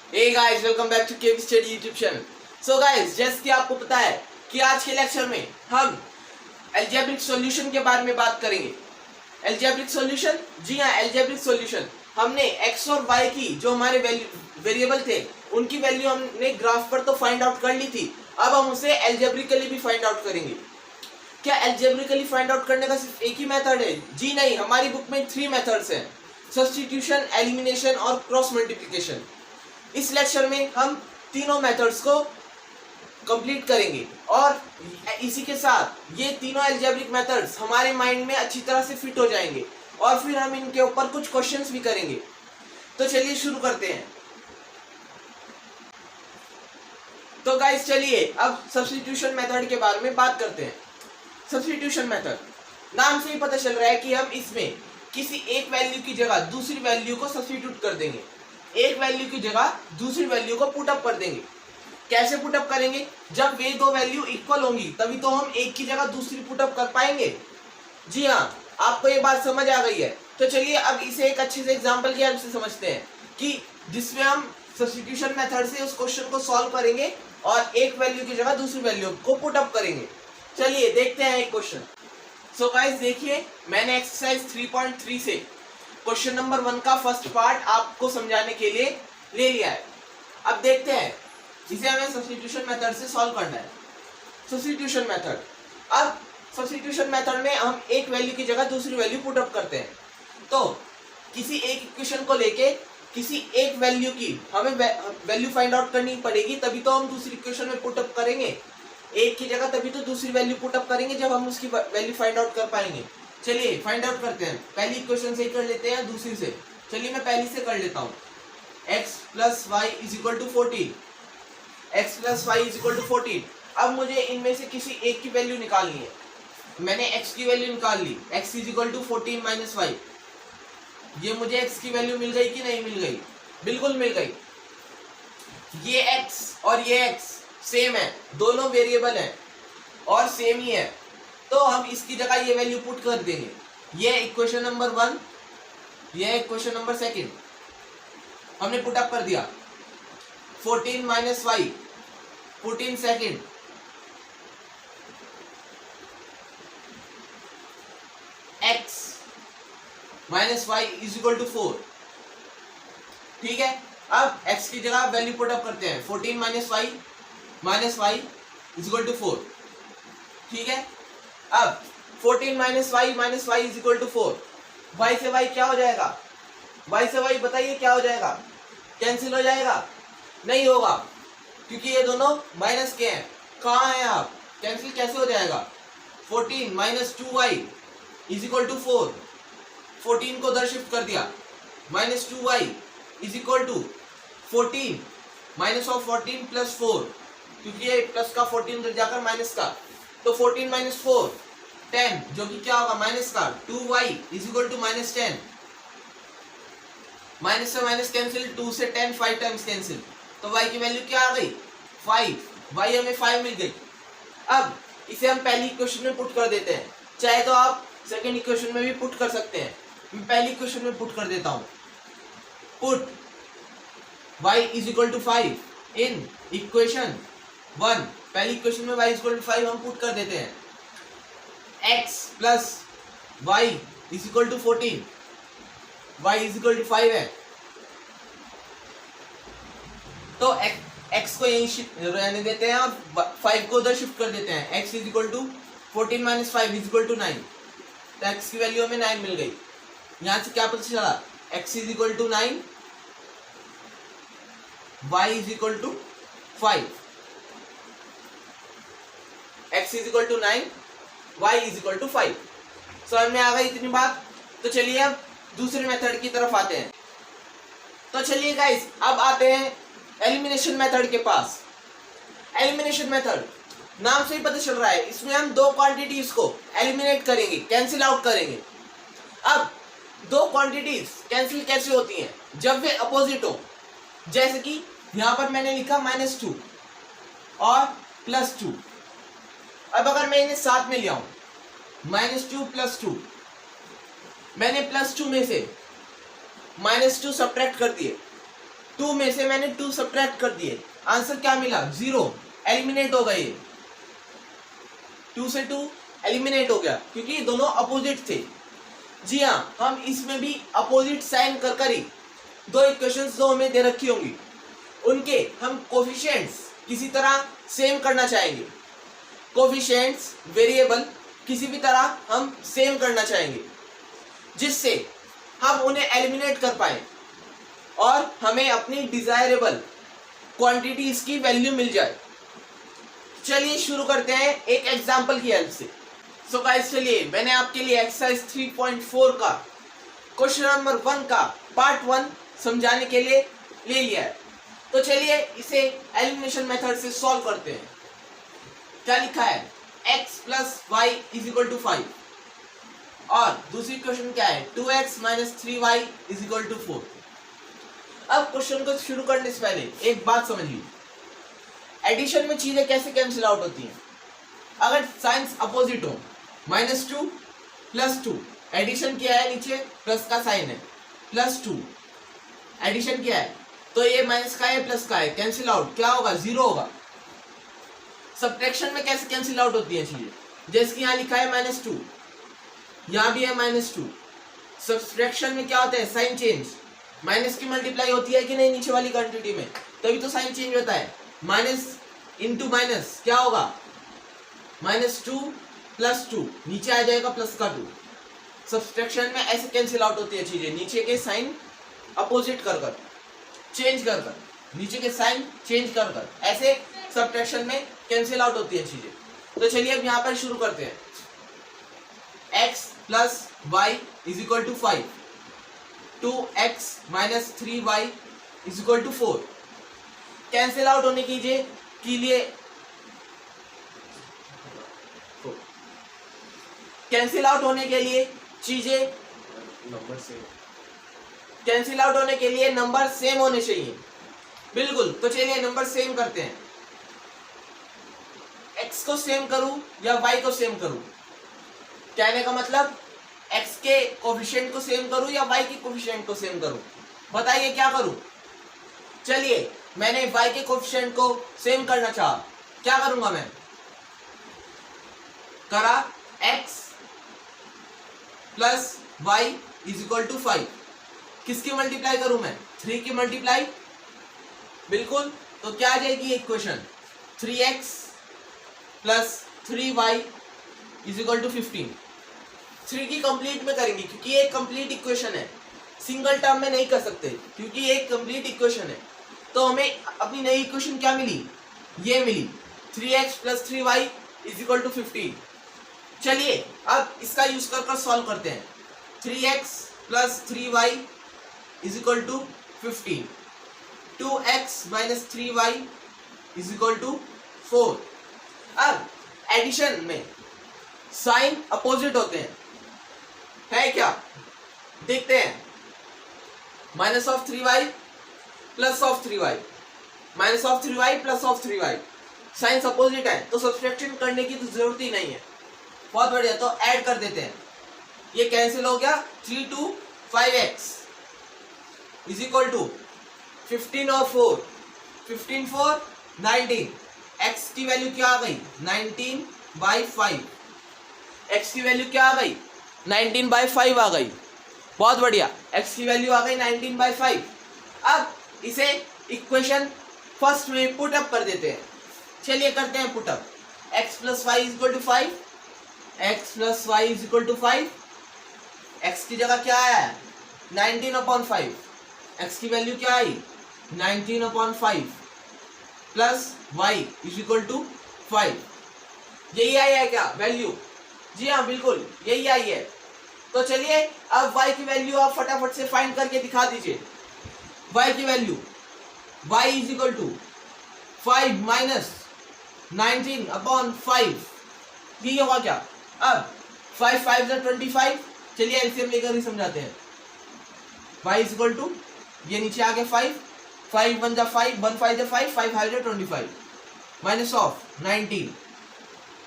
Hey guys, welcome back to KV study YouTube channel. So guys, जैसे कि आपको पता है कि आज के लेक्चर में हम अलजेब्रिक सॉल्यूशन के बारे में बात करेंगे। अलजेब्रिक सॉल्यूशन, जी हाँ, अलजेब्रिक सॉल्यूशन। हमने x और y की जो हमारे वेरिएबल थे उनकी वैल्यू हमने ग्राफ पर तो फाइंड आउट कर ली थी। अब हम उसे अलजेब्रिकली भी फाइंड आउट करेंगे। क्या अलजेब्रिकली फाइंड आउट करने का सिर्फ एक ही मेथड है? जी नहीं, हमारी बुक में 3 मेथड्स हैं: सब्स्टिट्यूशन, एलिमिनेशन और क्रॉस मल्टीप्लिकेशन। इस लेक्चर में हम तीनों मेथड्स को कंप्लीट करेंगे और इसी के साथ ये तीनों अलजेब्रिक मेथड्स हमारे माइंड में अच्छी तरह से फिट हो जाएंगे और फिर हम इनके ऊपर कुछ क्वेश्चंस भी करेंगे। तो चलिए शुरू करते हैं। तो गाइस, चलिए अब सब्स्टिट्यूशन मेथड के बारे में बात करते हैं। सब्स्टिट्यूशन मेथड, नाम से ही पता चल रहा है कि हम इसमें किसी एक वैल्यू की जगह दूसरी वैल्यू को सब्स्टिट्यूट कर देंगे। एक वैल्यू की जगह दूसरी वैल्यू को पुट अप कर देंगे। कैसे पुट अप करेंगे? जब वे दो वैल्यू इक्वल होंगी तभी तो हम एक की जगह दूसरी पुट अप कर पाएंगे। जी हाँ, आपको ये बात समझ आ गई है। तो चलिए अब इसे एक अच्छे से एग्जांपल की हेल्प से समझते हैं कि जिसमें हम सब्स्टिट्यूशन मेथड से उस क्वेश्चन को सॉल्व करेंगे और एक वैल्यू की जगह दूसरी वैल्यू को पुट अप करेंगे। चलिए देखते हैं एक क्वेश्चन। सो गाइस, देखिए मैंने एक्सरसाइज 3.3 से क्वेश्चन नंबर 1 का फर्स्ट पार्ट आपको समझाने के लिए ले लिया है। अब देखते हैं, इसे हमें सब्स्टिट्यूशन मेथड से सॉल्व करना है। सब्स्टिट्यूशन मेथड, अब सब्स्टिट्यूशन मेथड में हम एक वैल्यू की जगह दूसरी वैल्यू पुट अप करते हैं। तो किसी एक इक्वेशन को लेके किसी एक वैल्यू की हमें वैल्यू फाइंड आउट करनी पड़ेगी, तभी तो हम दूसरी इक्वेशन में पुट अप करेंगे। एक की जगह तभी तो दूसरी वैल्यू पुट अप करेंगे जब हम उसकी वैल्यू फाइंड आउट कर पाएंगे। चलिए फाइंड आउट करते हैं। पहली इक्वेशन से ही कर लेते हैं, दूसरी से। चलिए मैं पहली से कर लेता हूँ। x plus Y is equal to 14। x plus Y is equal to 14। अब मुझे इनमें से किसी एक की वैल्यू निकालनी है। मैंने x की वैल्यू निकाल ली, x is equal to 14 minus Y. ये मुझे x की वैल्यू मिल गई कि नहीं मिल गई? बिल्कुल मिल गई। ये x और ये x सेम है, दोनों वेरिएबल हैं और सेम ही है, तो हम इसकी जगह ये वैल्यू पुट कर देंगे। ये इक्वेशन नंबर 1, ये इक्वेशन नंबर 2 हमने पुट अप कर दिया। 14 minus Y, 14 second, x minus Y is equal to 4। ठीक है, अब x की जगह वैल्यू पुट अप करते हैं। 14 minus Y is equal to 4। ठीक है, अब 14 minus Y is equal to 4। Y से वाई क्या हो जाएगा? वाई से वाई बताइए क्या हो जाएगा? कैंसिल हो जाएगा? नहीं होगा, क्योंकि ये दोनों माइनस के हैं। कहाँ हैं आप? कैंसिल कैसे हो जाएगा? 14 minus 2y is equal to 4। 14 को उधर शिफ्ट कर दिया, minus 2y is equal to 14 minus of 14 plus 4, क्योंकि ये प्लस का 14 उधर जाकर माइनस का, तो 14 माइनस 4 10, जो कि क्या होगा? माइनस का 2y is equal to minus 10। Minus से माइनस कैंसिल, 2 से 10 5 टाइम्स कैंसिल, तो y की वैल्यू क्या आ गई? 5। y हमें 5 मिल गई। अब इसे हम पहली इक्वेशन में पुट कर देते हैं, चाहे तो आप सेकेंड इक्वेशन में भी पुट कर सकते हैं। मैं पहली इक्वेशन में पुट कर देता हूं। Put y is equal to 5 in equation 1। पहली इक्वेशन में y इज इक्वल टू 5 हम पुट कर देते हैं। x plus Y is equal to 14, y is equal to 5 है, तो x को यहीं रहने देते हैं और 5 को उधर शिफ्ट कर देते हैं। x is equal to 14 minus 5 is equal to 9, तो x की वैल्यू हमें 9 मिल गई। यहां से क्या पता चला? x is equal to 9, y is equal to 5। x is equal to 9, y is equal to 5। समझ में आ गई इतनी बात? तो चलिए अब दूसरे मेथड की तरफ आते हैं। तो चलिए गाइस, अब आते हैं एलिमिनेशन मेथड के पास। एलिमिनेशन मेथड, नाम से ही पता चल रहा है, इसमें हम दो क्वांटिटीज को एलिमिनेट करेंगे, कैंसिल आउट करेंगे। अब दो क्वांटिटीज कैंसिल कैसे होती हैं? जब वे अपोजिट हो। जैसे कि यहां पर मैंने लिखा -2 और +2। अब अगर मैं इन्हें साथ में ले आऊं, -2 + 2, मैंने +2 में से -2 सब्ट्रैक्ट कर दिए, 2 में से मैंने 2 सब्ट्रैक्ट कर दिए, आंसर क्या मिला 0, एलिमिनेट हो गए। 2 से 2 एलिमिनेट हो गया क्योंकि ये दोनों अपोजिट थे। जी हाँ, हम इसमें भी अपोजिट साइन कर कर ही दो इक्वेशंस जो हमें दे रखी होंगी उनके हम कोफिशिएंट्स किसी तरह सेम करना चाहेंगे। कोफिशिएंट्स वेरिएबल किसी भी तरह हम सेम करना चाहेंगे जिससे हम उन्हें एलिमिनेट कर पाए और हमें अपनी डिजायरेबल क्वांटिटीज की वैल्यू मिल जाए। चलिए शुरू करते हैं एक एग्जांपल की हेल्प से। सो गाइस चलिए मैंने आपके लिए एक्सरसाइज 3.4 का क्वेश्चन नंबर 1 का पार्ट 1 समझाने के लिए ले लिया है। तो चलिए इसे एलिमिनेशन मेथड से सॉल्व करते हैं। क्या लिखा है, x plus Y is equal to 5 और दूसरी क्वेश्चन क्या है 2x minus 3y is equal to 4। अब क्वेश्चन को शुरू करने से पहले एक बात समझिए, एडिशन में चीजें कैसे कैंसिल आउट होती हैं। अगर साइंस अपोजिट हो, -2 प्लस 2 एडिशन किया है, नीचे प्लस का साइन है, +2 एडिशन किया है तो ये माइनस का है प्लस का है, कैंसिल आउट क्या होगा 0 होगा। सब्ट्रैक्शन में कैसे कैंसिल आउट होती है चीजें, जैसे कि यहाँ लिखा है -2, यहाँ भी है -2। सब्ट्रैक्शन में क्या होता है, साइन चेंज, माइनस की मल्टीप्लाई होती है कि नहीं नीचे वाली क्वांटिटी में, तभी तो साइन चेंज होता है। माइनस इंटू माइनस क्या होगा, -2 प्लस 2 नीचे आ जाएगा प्लस का 2। सब्ट्रैक्शन में ऐसे कैंसिल आउट होती है चीजें, नीचे के साइन अपोजिट कर कर चेंज कर कर, नीचे के साइन चेंज कर कर, ऐसे सब्ट्रैक्शन में कैंसिल आउट होती है चीजें। तो चलिए अब यहाँ पर शुरू करते हैं। x plus Y is equal to 5, 2x minus 3y is equal to 4। Cancel out होने के लिए कैंसिल आउट होने के लिए चीजें नंबर सेम, कैंसिल आउट होने के लिए नंबर सेम होने चाहिए, बिल्कुल। तो चलिए नंबर सेम करते हैं, x को सेम करूं या y को सेम करूं, कहने का मतलब x के कोफिशिएंट को सेम करूं या y के कोफिशिएंट को सेम करूं, बताइए क्या करूं। चलिए मैंने y के कोफिशिएंट को सेम करना चाहा, क्या करूंगा मैं, करा x plus Y is equal to 5, किसकी मल्टीप्लाई करूं मैं, 3 की मल्टीप्लाई, बिल्कुल। तो क्या आ जाएगी equation, 3x plus 3y is equal to 15। 3 की कंप्लीट में करेंगे क्योंकि ये कंप्लीट इक्वेशन है, सिंगल टर्म में नहीं कर सकते क्योंकि ये कंप्लीट इक्वेशन है। तो हमें अपनी नई इक्वेशन क्या मिली, ये मिली 3x plus 3y is equal to 15। चलिए अब इसका यूज कर सॉल्व करते हैं। 3x plus 3y is equal to 15, 2x minus 3y is equal to 4। अब एडिशन में साइन अपोजिट होते हैं, है क्या, देखते हैं। Minus of 3y plus of 3y, minus of 3y plus of 3y, science opposite है तो सब्ट्रैक्शन करने की तो जरूरत ही नहीं है। बहुत बढ़िया, तो ऐड कर देते हैं, ये कैंसिल हो गया, 3 to 5x is equal to 15 और 4, 15 4 19, x की वैल्यू क्या आ गई 19/5, x की वैल्यू क्या आ गई 19/5 आ गई। बहुत बढ़िया, x की वैल्यू आ गई 19/5। अब इसे इक्वेशन फर्स्ट में पुट अप कर देते हैं। चलिए करते हैं put up. x plus Y is equal to 5, x plus Y is equal to 5, x की जगह क्या आया है 19/5, x की वैल्यू क्या आई 19/5 plus y is equal to 5। यही आई है क्या वैल्यू, जी हाँ बिल्कुल यही आई है। तो चलिए अब y की वैल्यू आप फटाफट से फाइंड करके दिखा दीजिए। y की value y is equal to 5 minus 19/5, ये होगा क्या। अब 5 5 25, चलिए एलसीएम लेकर ही समझाते हैं। y इज इक्वल टू, ये नीचे आ गया 5, 5 1 जा 5, 1 5 जा 5, 5 5 जा 25, माइनस ऑफ 19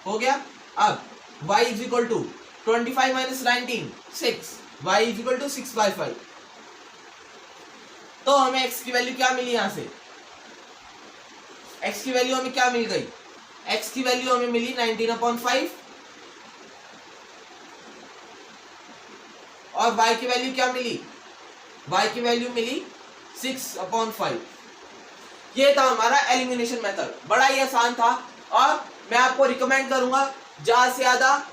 हो गया। अब y is equal to 25 minus 19 6, y is equal to 6/5। तो हमें x की वैल्यू क्या मिली, यहां से x की वैल्यू हमें क्या मिल गई, x की वैल्यू हमें मिली 19/5 और y की वैल्यू क्या मिली, y की वैल्यू मिली 6/5। ये था हमारा एलिमिनेशन मेथड, बड़ा ही आसान था और मैं आपको रिकमेंड करूंगा ज्यादा से ज्यादा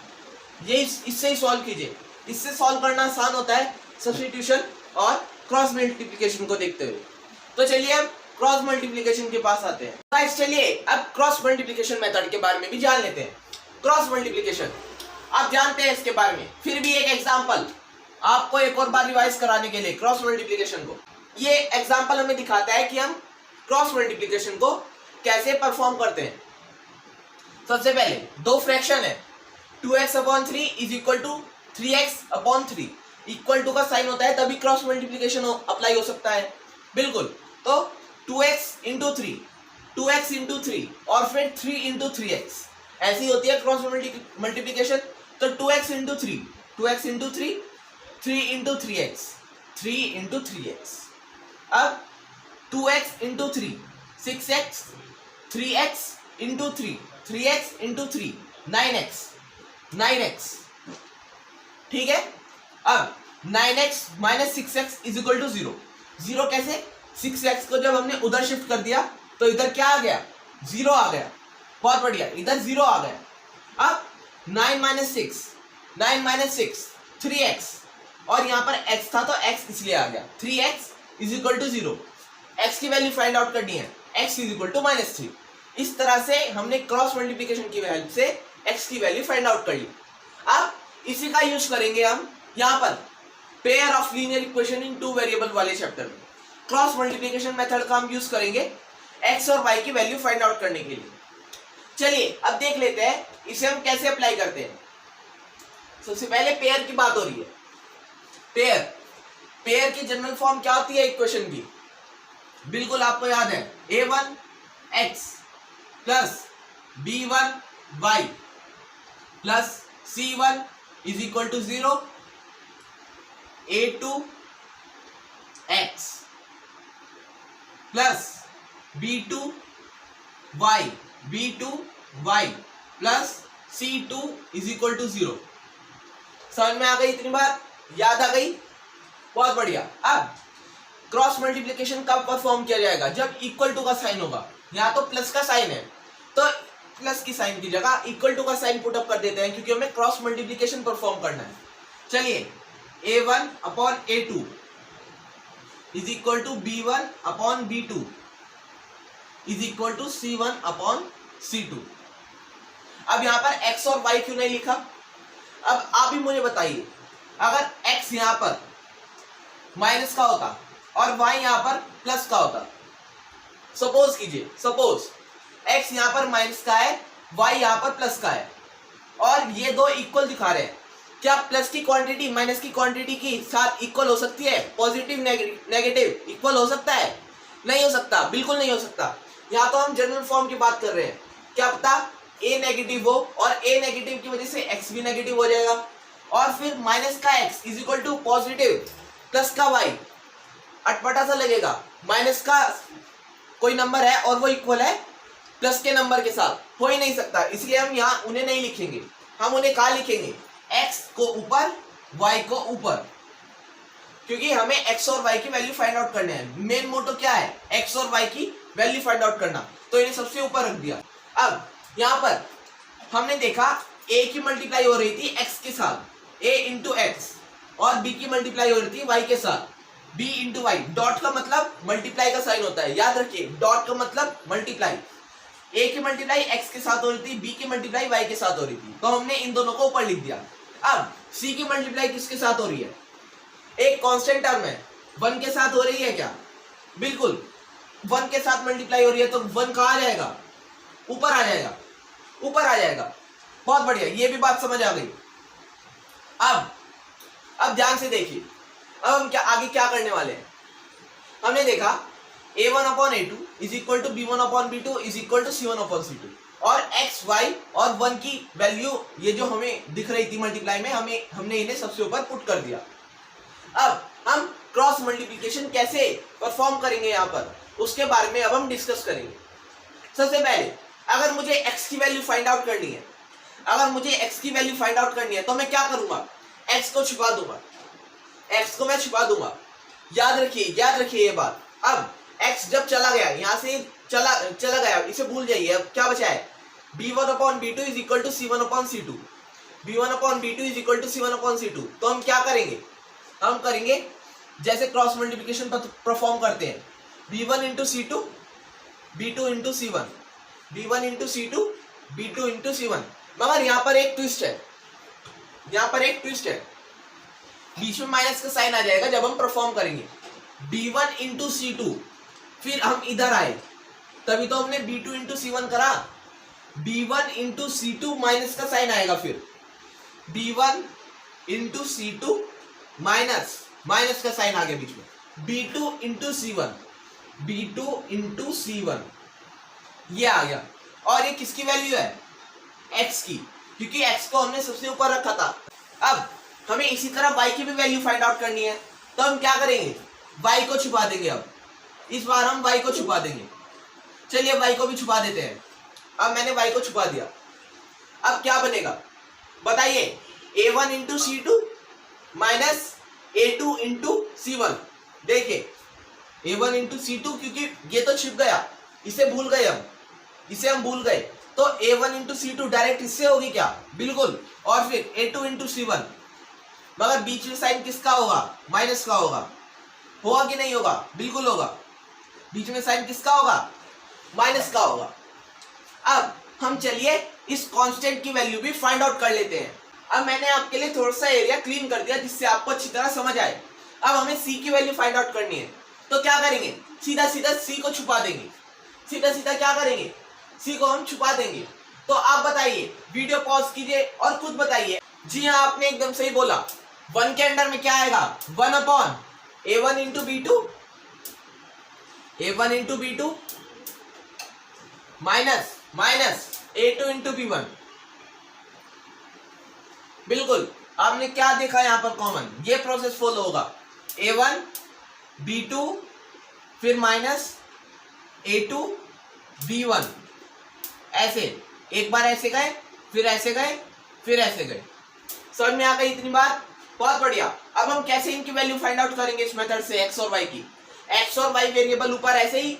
ये इससे ही सॉल्व कीजिए। इससे सॉल्व करना आसान होता है सब्स्टिट्यूशन और क्रॉस मल्टीप्लिकेशन को देखते हुए। तो चलिए अब क्रॉस मल्टीप्लिकेशन के पास आते हैं। गाइस चलिए अब क्रॉस मल्टीप्लिकेशन मेथड के बारे में भी जान लेते हैं। क्रॉस मल्टीप्लिकेशन आप जानते हैं इसके बारे में, फिर भी एक एग्जांपल आपको एक और बार रिवाइज कराने के लिए क्रॉस मल्टीप्लिकेशन को, ये एग्जांपल हमें दिखाता है कि हम क्रॉस मल्टीप्लिकेशन को कैसे परफॉर्म करते हैं। सबसे पहले दो फ्रैक्शन है, 2x/3 is equal to 3x/3, equal to का साइन होता है तभी क्रॉस मल्टीप्लिकेशन अप्लाई हो सकता है। बिल्कुल, तो 2x इंटू 3, 2x इंटू 3 और फिर 3 इंटू 3x, ऐसी होती है क्रॉस मल्टीप्लिकेशन। तो 2x into 3, 2x into 3, 3 into 3x, 3 into 3x। अब 2x into 3, 6x, 3x into 3, 3x into 3, 9x, 9x, ठीक है। अब 9x minus 6x is equal to 0, 0 कैसे, 6x को जब हमने उधर शिफ्ट कर दिया तो इधर क्या आ गया, 0 आ गया। बहुत बढ़िया, इधर 0 आ गया। अब 9 माइनस 6, 9 माइनस 6, 3x, और यहाँ पर x था तो x इसलिए आ गया, 3x is equal to 0। x की वैल्यू फाइंड आउट करनी है, x इज इक्वल टू -3। इस तरह से हमने क्रॉस मल्टीप्लिकेशन की हेल्प से x की वैल्यू फाइंड आउट कर ली। अब इसी का यूज करेंगे हम यहाँ पर pair of linear equation in 2 variable वाले चैप्टर में। क्रॉस मल्टीप्लिकेशन मेथड का हम यूज करेंगे x और y की वैल्यू फाइंड आउट करने के लिए। चलिए अब देख लेते हैं इसे हम कैसे अप्लाई करते हैं। सबसे पहले पेयर की बात हो रही है। पेयर की जनरल फॉर्म क्या होती है इक्वेशन की, बिल्कुल आपको याद है, a1x plus b1y plus c1 is equal to 0, a2x plus b2y plus c2 is equal to 0। समझ में आ गई, इतनी बार याद आ गई, बहुत बढ़िया। अब क्रॉस मल्टीप्लिकेशन कब परफॉर्म किया जाएगा, जब इक्वल टू का साइन होगा। यहाँ तो प्लस का साइन है तो प्लस की साइन की जगह इक्वल टू का साइन पुट अप कर देते हैं क्योंकि हमें क्रॉस मल्टीप्लिकेशन परफॉर्म करना है। चलिए a1/a2 is equal to b1/b2 is equal to c1/c2। अब यहाँ पर x और y क्यों नहीं लिखा। अब आप ही मुझे बताइए, अगर x यहाँ पर माइनस का होता और y यहाँ पर प्लस का होता, सपोज कीजिए, सपोज x यहाँ पर माइनस का है, y यहाँ पर प्लस का है और ये दो इक्वल दिखा रहे हैं, क्या प्लस की क्वांटिटी माइनस की क्वांटिटी के साथ इक्वल हो सकती है, पॉजिटिव नेगेटिव इक्वल हो सकता है, नहीं हो सकता, बिल्कुल नहीं हो सकता। यहाँ तो हम जनरल फॉर्म की बात कर रहे हैं, क्या पता a नेगेटिव हो और a नेगेटिव की वजह से x भी नेगेटिव हो जाएगा और फिर माइनस का x is equal to positive plus का y, अटपटा सा लगेगा। माइनस का कोई नंबर है और वो इक्वल है प्लस के नंबर के साथ, हो ही नहीं सकता, इसलिए हम यहाँ उन्हें नहीं लिखेंगे, हम उन्हें कहाँ लिखेंगे, x को ऊपर y को ऊपर, क्योंकि हमें x और y की वैल्यू फाइंड आउट करने हैं। मेन मोटो क्या है, x और y की वैल्यू फाइंड आउट करना, तो इन्हें सबसे ऊपर रख दिया। अब यहाँ पर हमने देखा a की मल्टीप्लाई हो रही थी x के साथ, a इंटू एक्स, और b की मल्टीप्लाई हो रही थी y के साथ, b इंटू वाई। डॉट का मतलब मल्टीप्लाई का साइन होता है, याद रखिए, डॉट का मतलब मल्टीप्लाई। a की मल्टीप्लाई x के साथ हो रही थी, b की मल्टीप्लाई y के साथ हो रही थी, तो हमने इन दोनों को ऊपर लिख दिया। अब c की मल्टीप्लाई किसके साथ हो रही है, एक कांस्टेंट टर्म है, 1 के साथ हो रही है क्या, बिल्कुल 1 के साथ मल्टीप्लाई हो रही है, तो 1 कहाँ आ जाएगा, ऊपर आ जाएगा, ऊपर आ जाएगा। बहुत बढ़िया, ये भी बात समझ आ गई। अब ध्यान से देखिए, अब हम आगे क्या करने वाले हैं। हमने देखा a1/a2 is equal to b1/b2 is equal to c1/c2, और x y और 1 की वैल्यू ये जो हमें दिख रही थी मल्टीप्लाई में, हमने इन्हें सबसे ऊपर पुट कर दिया। अब हम क्रॉस मल्टीप्लिकेशन कैसे परफॉर्म करेंगे यहाँ पर, उसके बारे में अब हम डिस्कस करेंगे। सबसे पहले अगर मुझे x की वैल्यू फाइंड आउट करनी है, तो मैं क्या करूंगा, x को छुपा दूंगा, याद रखिए ये बात। अब x जब चला गया, यहाँ से चला गया, इसे भूल जाइए। अब क्या बचा है, b1/b2 is equal to c1/c2, तो हम क्या करेंगे, हम करेंगे जैसे क्रॉस मल्टीप्लिकेशन परफॉर्म करते हैं, b1 into c2 b2 into c1, b1 into c2 b2 into c1। मगर यहाँ पर एक ट्विस्ट है, बीच में माइनस का साइन आ जाएगा जब हम परफॉर्म करेंगे। b1 इंटू c2, फिर हम इधर आए तभी तो हमने b2 इंटू c1 करा, b1 इंटू c2 माइनस का साइन आएगा, फिर b1 इंटू c2 माइनस का साइन आ गया बीच में, b2 इंटू c1 ये आ गया। और ये किसकी वैल्यू है, x की, क्योंकि x को हमने सबसे ऊपर रखा था। अब हमें इसी तरह y की भी वैल्यू फाइंड आउट करनी है, तो हम क्या करेंगे, y को छुपा देंगे। अब इस बार हम y को छुपा देंगे, चलिए y को भी छुपा देते हैं। अब मैंने y को छुपा दिया, अब क्या बनेगा बताइए, a1 into c2 minus a2 into c1। देखिए a1 इंटू c2, क्योंकि ये तो छिप गया, इसे हम भूल गए, तो a1 इंटू c2 डायरेक्ट इससे होगी क्या, बिल्कुल। और फिर a2 इंटू c1, मगर बीच में साइन किसका होगा, माइनस का होगा कि नहीं होगा, बिल्कुल होगा। बीच में साइन किसका होगा, माइनस का होगा। अब हम चलिए इस कांस्टेंट की वैल्यू भी फाइंड आउट कर लेते हैं। अब मैंने आपके लिए थोड़ा सा एरिया क्लीन कर दिया जिससे आपको अच्छी तरह समझ आए। अब हमें c की वैल्यू फाइंड आउट करनी है, तो क्या करेंगे, सीधा c को छुपा देंगे, क्या करेंगे, c को हम छुपा देंगे। तो आप बताइए, वीडियो पॉज कीजिए और खुद बताइए। जी हाँ, आपने एकदम सही बोला। 1 के अंडर में क्या आएगा, 1/a1 into b2 minus a2 into b1। बिल्कुल, आपने क्या देखा यहाँ पर कॉमन, ये प्रोसेस फॉलो होगा, a1 b2 फिर माइनस a2 b1, ऐसे एक बार ऐसे गए, फिर ऐसे गए। समझ में आ गई इतनी बात, बहुत बढ़िया। अब हम कैसे इनकी वैल्यू फाइंड आउट करेंगे इस मेथड से, x और y की। x और y वेरिएबल ऊपर ऐसे ही,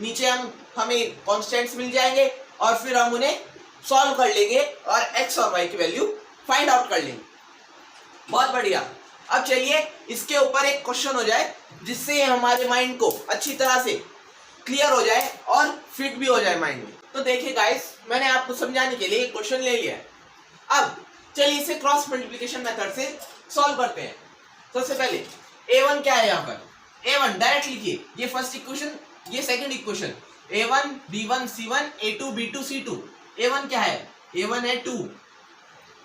नीचे हमें कांस्टेंट्स मिल जाएंगे और फिर हम उन्हें सॉल्व कर लेंगे और x और y की वैल्यू फाइंड आउट कर लेंगे। बहुत बढ़िया। अब चलिए इसके ऊपर एक क्वेश्चन हो जाए जिससे हमारे माइंड को अच्छी तरह से क्लियर हो जाए और फिट भी हो जाए माइंड में। तो देखिए गाइस, मैंने आपको समझाने के लिए एक क्वेश्चन ले लिया है। अब चलिए इसे क्रॉस मल्टीप्लिकेशन मेथड से सॉल्व करते हैं। सबसे पहले a1 क्या है, यहाँ पर a1 डायरेक्ट लिखिए, ये फर्स्ट इक्वेशन, ये second equation, a1 b1 c1 a2 b2 c2। a1 क्या है, a1 है 2,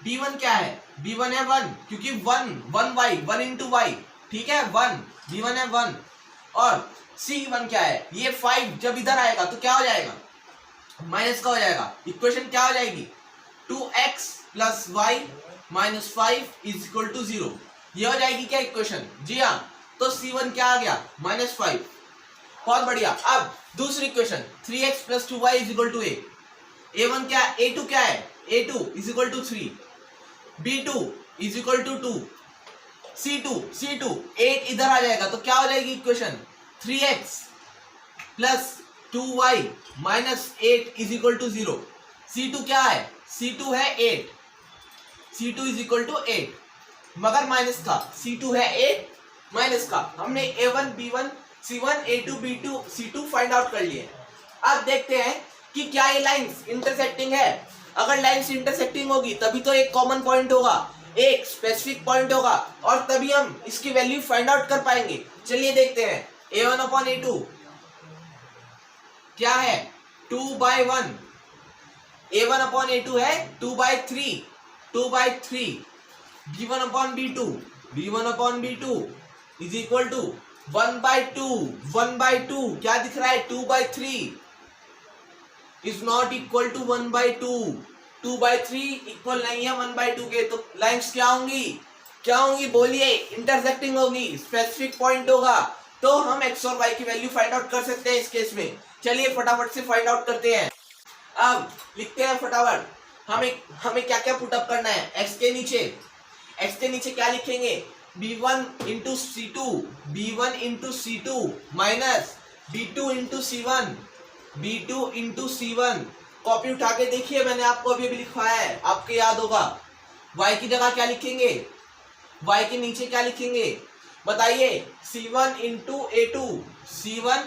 b1 क्या है, b1 है 1, क्योंकि 1 इंटू y, ठीक है, 1, b1 है 1। और c1 क्या है, ये 5, जब इधर आएगा तो क्या हो जाएगा, माइनस का हो जाएगा। इक्वेशन क्या हो जाएगी, 2x plus y minus 5 is equal to 0। ये हो जाएगी क्या इक्वेशन, जी हाँ। तो c1 क्या आ गया, -5। बहुत बढ़िया। अब दूसरी equation, 3x plus 2y is equal to a। a1 क्या, a2 क्या है, a2 is equal to 3, b2 is equal to 2, c2 8 इधर आ जाएगा तो क्या हो जाएगी equation, 3x plus 2y minus 8 is equal to 0। c2 क्या है, c2 है 8, c2 इज इक्वल टू 8, मगर माइनस का, c2 है 8 माइनस का। हमने a1 b1 c1 a2 b2 c2 find out कर लिए। अब देखते हैं कि क्या ये लाइंस इंटरसेक्टिंग है। अगर लाइंस इंटरसेक्टिंग होगी तभी तो एक कॉमन पॉइंट होगा, एक स्पेसिफिक पॉइंट होगा, और तभी हम इसकी वैल्यू फाइंड आउट कर पाएंगे। चलिए देखते हैं, a1/a2 क्या है, 2/1, a1/a2 है 2/3, b1/b2 इज इक्वल टू 1/2, क्या दिख रहा है, 2/3 is not equal to 1/2, 2/3 equal नहीं है 1/2 के। तो लाइंस क्या होंगी, क्या होंगी बोलिए, इंटरसेक्टिंग होगी, स्पेसिफिक पॉइंट होगा, तो हम एक्स और वाई की वैल्यू फाइंड आउट कर सकते हैं इस केस में। चलिए फटाफट से फाइंड आउट करते हैं। अब लिखते हैं फटाफट, हमें क्या क्या पुटअप करना है। एक्स के नीचे क्या लिखेंगे, b1 into c2, b1 into c2 minus b2 into c1, b2 into c1। Copy उठा के देखिए, मैंने आपको अभी लिखवाया है, आपको याद होगा। y की जगह क्या लिखेंगे, y के नीचे क्या लिखेंगे बताइए, c1 into a2, c1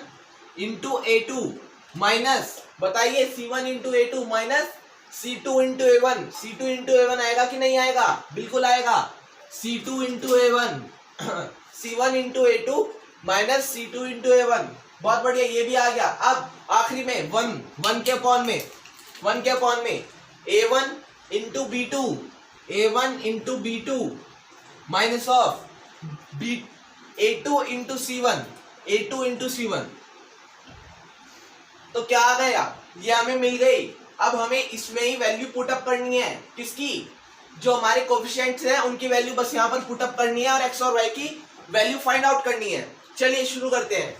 into a2 minus, बताइए c1 into a2 minus c2 into a1। c2 into a1 आएगा कि नहीं आएगा, बिल्कुल आएगा। c2 into a1 c1 into a2 minus c2 into a1, बहुत बढ़िया, ये भी आ गया। अब आखिरी में वन के अपॉन में a1 into b2, a1 into b2 minus of a2 into c1, a2 into c1। तो क्या आ गया, ये हमें मिल गई। अब हमें इसमें ही वैल्यू पुटअप करनी है, किसकी, जो हमारे कोफिशिएंट्स हैं उनकी वैल्यू बस यहाँ पर पुटअप करनी है और एक्स और वाई की वैल्यू फाइंड आउट करनी है। चलिए शुरू करते हैं।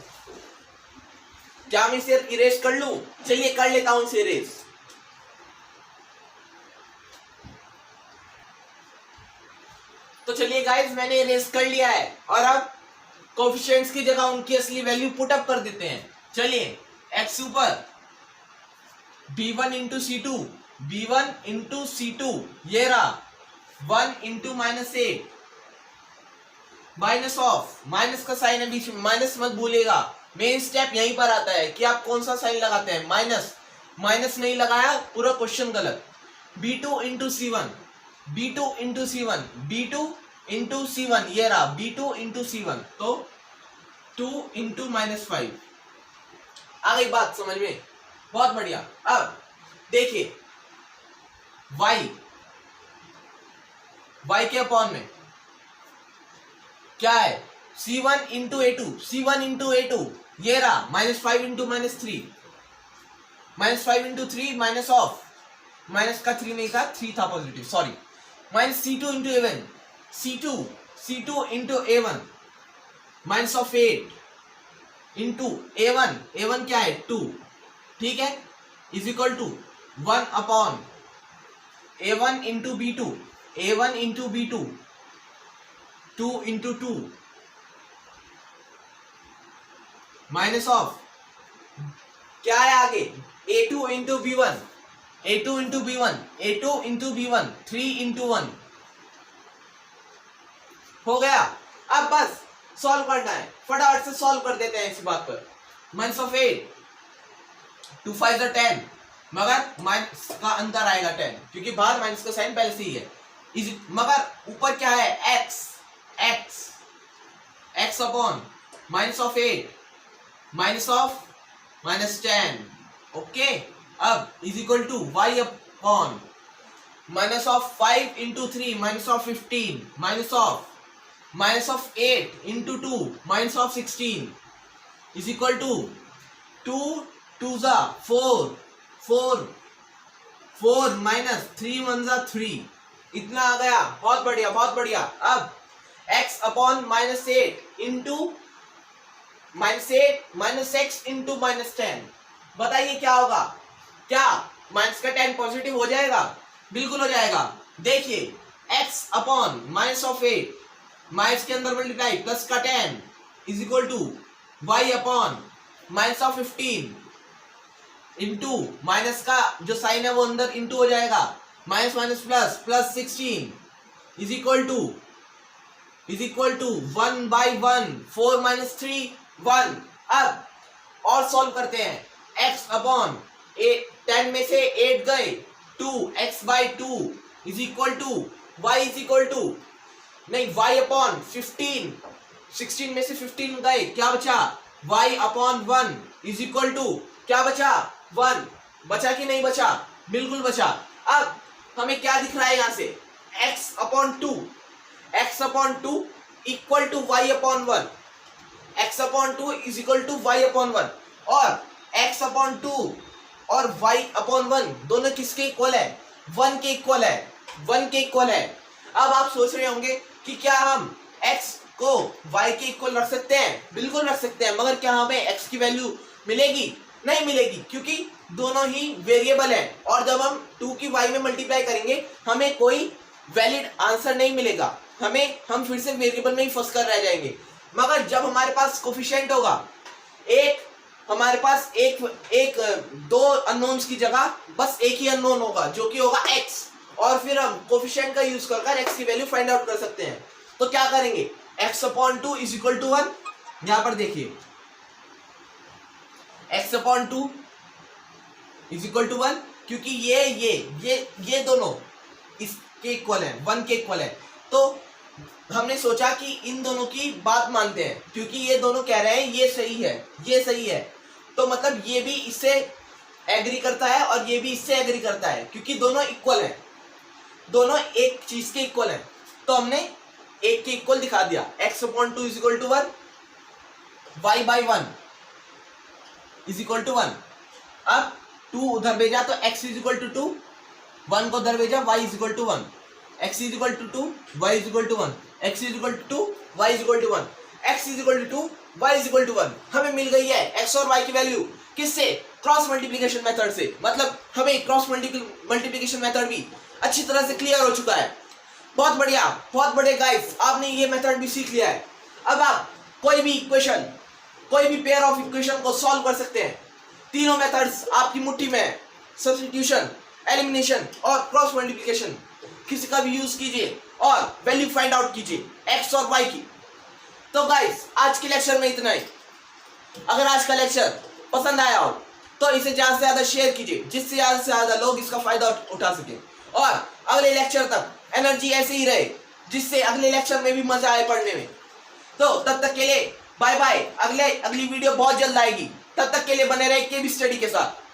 क्या मैं इसे इरेज कर लूं, चलिए कर लेता हूं इसे इरेज। तो चलिए गाइस, मैंने इरेज कर लिया है और अब कोफिशिएंट्स की जगह उनकी असली वैल्यू पुटअप कर देते हैं। चलिए एक्स ऊपर b1 into c2, b1 into c2, ये रहा 1 इंटू -8 माइनस ऑफ, माइनस का साइन है बीच में, माइनस मत भूलिएगा, मेन स्टेप यहीं पर आता है कि आप कौन सा साइन लगाते हैं, माइनस नहीं लगाया, पूरा क्वेश्चन गलत। b2 into c1, b2 into c1, b2 into c1, ये रहा b2 इंटू c1, तो 2 इंटू -5। आ गई बात समझ में, बहुत बढ़िया। अब देखिए y के अपॉन में क्या है, c1 into a2, c1 into a2, ये रहा -5 into -3, -5 into 3 minus of, minus का 3 नहीं था, 3 था positive, sorry, minus c2 into a1, c2 into a1 माइनस ऑफ 8 इंटू a1 क्या है 2, ठीक है, is equal to 1 upon a1 into b2, a1 into b2, 2 into 2 minus of, क्या है आगे, a2 into b1, a2 into b1, a2 into b1, 3 into 1 हो गया। अब बस सॉल्व करना है, फटाफट से सॉल्व कर देते हैं इसी बात पर। माइनस ऑफ 8, 2 5 10, मगर माइनस का अंदर आएगा 10, क्योंकि बाहर माइनस का साइन पहले से ही है, मगर ऊपर क्या है x upon minus of 8 minus of -10, okay. अब is equal to y upon minus of 5 into 3 minus of 15 minus of 8 into 2 minus of 16 is equal to 2 2 जा 4 माइनस 3 1 जा 3, इतना आ गया, बहुत बढ़िया बहुत बढ़िया। अब x upon -8 into -8 minus x into -10, बताइए क्या होगा, क्या माइनस का 10 पॉजिटिव हो जाएगा, बिल्कुल हो जाएगा। देखिए x upon minus of 8, minus के अंदर मल्टीप्लाई प्लस का 10 is equal to y upon minus of 15 into minus का जो साइन है वो अंदर इंटू हो जाएगा, minus minus plus 16 is equal to 1/1, 4 minus 3 1। अब और सॉल्व करते हैं, x अपॉन 10 में से 8 गए, 2x/2 is equal to y is equal to, नहीं, y अपॉन 15, 16 में से 15 गए, क्या बचा, y upon 1 is equal to, क्या बचा, 1, बचा कि नहीं बचा, बिल्कुल बचा। अब हमें क्या दिख रहा है यहाँ से, x upon 2 equal to y upon 1, x upon 2 is equal to y upon 1, और x अपॉन 2 और y अपॉन 1 दोनों किसके इक्वल है, 1 के इक्वल है। अब आप सोच रहे होंगे कि क्या हम x को y के इक्वल रख सकते हैं, बिल्कुल रख सकते हैं, मगर क्या हमें x की वैल्यू मिलेगी? नहीं मिलेगी, क्योंकि दोनों ही वेरिएबल हैं और जब हम 2 की y में मल्टीप्लाई करेंगे हमें कोई वैलिड आंसर नहीं मिलेगा, हम फिर से वेरिएबल में ही फंस कर रह जाएंगे। मगर जब हमारे पास कोफिशिएंट होगा, हमारे पास दो अननोन्स की जगह बस एक ही अननोन होगा जो कि होगा x, और फिर हम कोफिशिएंट का यूज कर x की वैल्यू फाइंड आउट कर सकते हैं। तो क्या करेंगे, x/2 इज इक्वल टू 1, यहां पर देखिए x/2 इज इक्वल टू 1, क्योंकि ये दोनों इसके इक्वल है, 1 के इक्वल है। तो हमने सोचा कि इन दोनों की बात मानते हैं, क्योंकि ये दोनों कह रहे हैं ये सही है, तो मतलब ये भी इससे एग्री करता है और ये भी इससे एग्री करता है, क्योंकि दोनों इक्वल हैं, दोनों एक चीज के इक्वल हैं। तो हमने एक के इक्वल दिखा दिया, x/2 is equal to 1, y/1 is equal to 1। अब 2 उधर भेजा तो x इज इक्वल टू 2, 1 को उधर भेजा y is equal to 1, x is equal to 2, y is equal to 1, x is equal to 2, y is equal to 1, x is equal to 2, y is equal to 1। हमें मिल गई है x और y की value, किससे? Cross multiplication method से। मतलब हमें cross multiplication method भी अच्छी तरह से क्लियर हो चुका है। बहुत बढ़िया गाइस, आपने ये मेथड भी सीख लिया है। अब आप कोई भी पेयर ऑफ इक्वेशन को सॉल्व कर सकते हैं। तीनों मेथड्स आपकी मुट्ठी में है, सब्स्टिट्यूशन, एलिमिनेशन और क्रॉस मल्टीप्लिकेशन। किसी का भी यूज कीजिए और वैल्यू फाइंड आउट कीजिए x और y की। तो गाइस आज के लेक्चर में इतना ही। अगर आज का लेक्चर पसंद आया हो तो इसे ज्यादा से ज्यादा शेयर कीजिए, जिससे ज्यादा से ज्यादा लोग इसका फायदा उठा सकें, और अगले लेक्चर तक एनर्जी ऐसे ही रहे, जिससे अगले लेक्चर में भी मजा आए पढ़ने में। तो तब तक के लिए बाय बाय। अगली वीडियो बहुत जल्द आएगी, तब तक के लिए बने रहे केबी स्टडी के साथ।